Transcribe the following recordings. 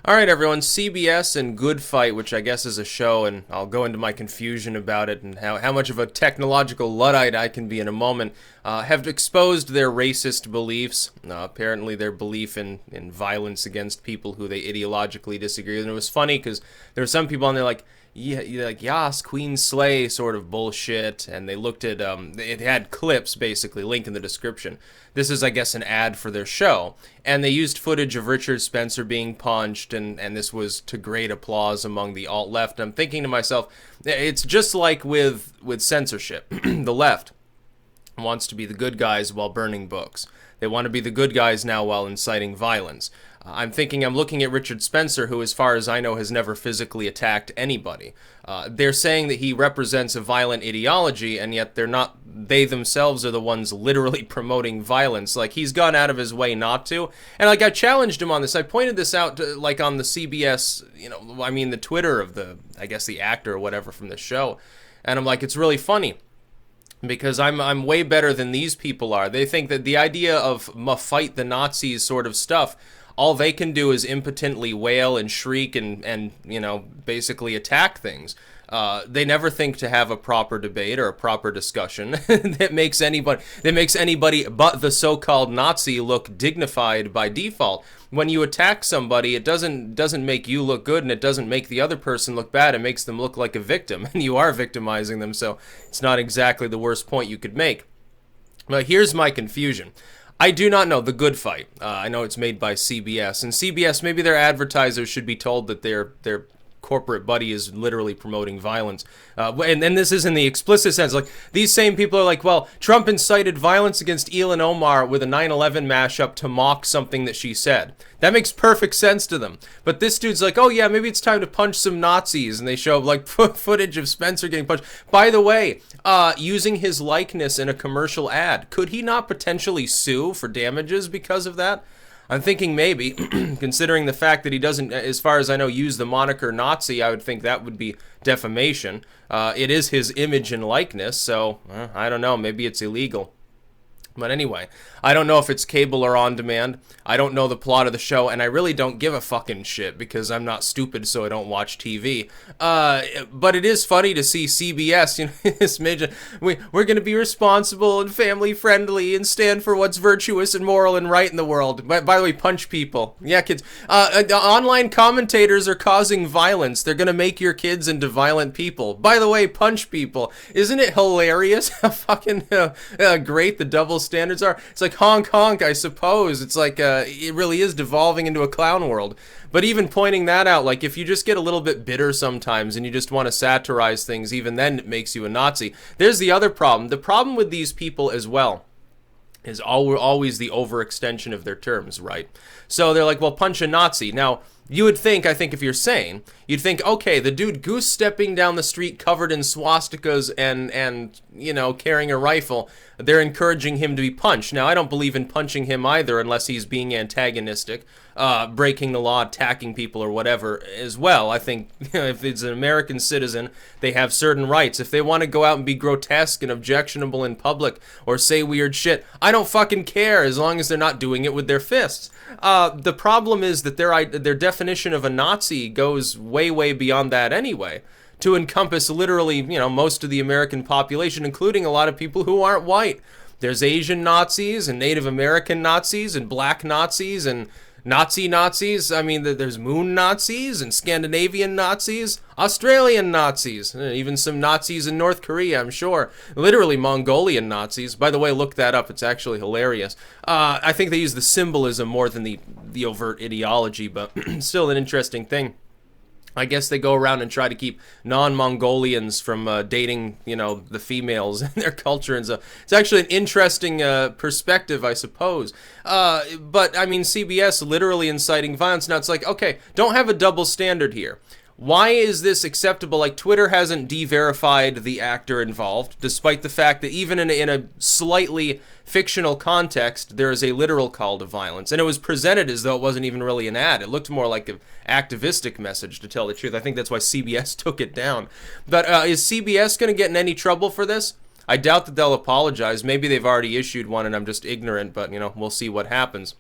All right, everyone. CBS and Good Fight, which I guess is a show, and I'll go into my confusion about it and how much of a technological Luddite I can be in a moment, have exposed their racist beliefs. Apparently, their belief in violence against people who they ideologically disagree with. And it was funny because there were some people on there like, yeah, like Yas, Queen Slay sort of bullshit, and they looked at it had clips basically, link in the description. This is, I guess, an ad for their show, and they used footage of Richard Spencer being punched, and this was to great applause among the alt left. I'm thinking to myself, it's just like with censorship. The left wants to be the good guys while burning books. They want to be the good guys now while inciting violence. I'm looking at Richard Spencer, who, as far as I know, has never physically attacked anybody. They're saying that he represents a violent ideology, and yet they themselves are the ones literally promoting violence. Like, he's gone out of his way not to. And, like, I challenged him on this. I pointed this out, on the CBS, the Twitter of the actor or whatever from the show. And I'm like, it's really funny, because I'm way better than these people are. They think that the idea of fight the Nazis sort of stuff, all they can do is impotently wail and shriek and basically attack things. They never think to have a proper debate or a proper discussion that makes anybody but the so-called Nazi look dignified by default. When you attack somebody, it doesn't make you look good, and it doesn't make the other person look bad. It makes them look like a victim, and you are victimizing them, so it's not exactly the worst point you could make. But here's my confusion. I do not know The Good Fight. I know it's made by CBS, and CBS, maybe their advertisers should be told that their corporate buddy is literally promoting violence. And this is in the explicit sense. Like, these same people are like, well, Trump incited violence against Ilhan Omar with a 9/11 mashup to mock something that she said. That makes perfect sense to them. But this dude's like, oh yeah, maybe it's time to punch some Nazis. And they show like footage of Spencer getting punched. By the way, using his likeness in a commercial ad, could he not potentially sue for damages because of that? I'm thinking maybe, considering the fact that he doesn't, as far as I know, use the moniker Nazi. I would think that would be defamation. It is his image and likeness, so I don't know, maybe it's illegal. But anyway, I don't know if it's cable or on demand. I don't know the plot of the show, and I really don't give a fucking shit because I'm not stupid, so I don't watch TV. But it is funny to see CBS, this major, we're going to be responsible and family friendly and stand for what's virtuous and moral and right in the world. By the way, punch people. Yeah, kids. Online commentators are causing violence. They're going to make your kids into violent people. By the way, punch people. Isn't it hilarious how fucking great the double standards are? It's like honk honk, I suppose. It's like it really is devolving into a clown world. But even pointing that out, like, if you just get a little bit bitter sometimes and you just want to satirize things, even then it makes you a Nazi. There's the other problem. The problem with these people as well is always the overextension of their terms, right? So they're like, well, punch a Nazi. Now, you would think, I think if you're sane, you'd think, okay, the dude goose stepping down the street covered in swastikas and carrying a rifle, they're encouraging him to be punched. Now, I don't believe in punching him either unless he's being antagonistic, breaking the law, attacking people or whatever as well. I think if it's an American citizen, they have certain rights. If they want to go out and be grotesque and objectionable in public or say weird shit, I don't fucking care as long as they're not doing it with their fists. The problem is that their definition of a Nazi goes way, way beyond that anyway, to encompass literally, most of the American population, including a lot of people who aren't white. There's Asian Nazis and Native American Nazis and black Nazis and Nazis. I mean, there's moon Nazis and Scandinavian Nazis, Australian Nazis, even some Nazis in North Korea, I'm sure. Literally Mongolian Nazis. By the way, look that up. It's actually hilarious. I think they use the symbolism more than the overt ideology, but still an interesting thing. I guess they go around and try to keep non-Mongolians from dating, the females in their culture and stuff. It's actually an interesting perspective, I suppose. But, I mean, CBS literally inciting violence. Now, it's like, okay, don't have a double standard here. Why is this acceptable? Like, Twitter hasn't de-verified the actor involved, despite the fact that even in a slightly fictional context, there is a literal call to violence. And it was presented as though it wasn't even really an ad. It looked more like an activistic message, to tell the truth. I think that's why CBS took it down. But is CBS going to get in any trouble for this? I doubt that they'll apologize. Maybe they've already issued one and I'm just ignorant, but, we'll see what happens.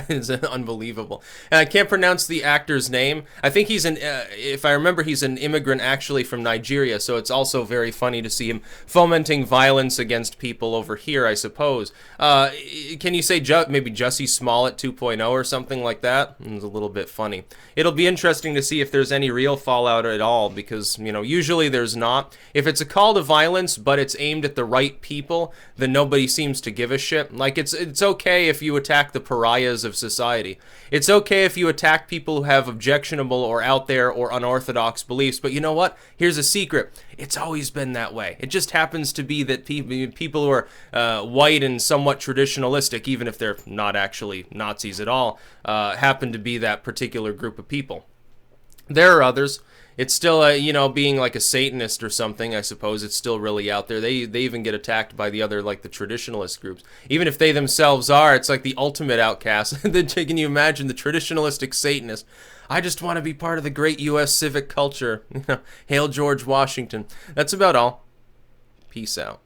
It's unbelievable. And I can't pronounce the actor's name. I think he's if I remember, he's an immigrant actually from Nigeria, so it's also very funny to see him fomenting violence against people over here, I suppose. Can you say maybe Jussie Smollett 2.0 or something like that? It's a little bit funny. It'll be interesting to see if there's any real fallout at all, because, you know, usually there's not. If it's a call to violence, but it's aimed at the right people, then nobody seems to give a shit. Like, it's okay if you attack the pariahs of society. It's okay if you attack people who have objectionable or out there or unorthodox beliefs, but you know what? Here's a secret. It's always been that way. It just happens to be that people who are white and somewhat traditionalistic, even if they're not actually Nazis at all, happen to be that particular group of people. There are others. It's still, you know, being like a Satanist or something, I suppose, it's still really out there. They even get attacked by the other, like the traditionalist groups. Even if they themselves are, it's like the ultimate outcast. Can you imagine the traditionalistic Satanist? I just want to be part of the great U.S. civic culture. Hail George Washington. That's about all. Peace out.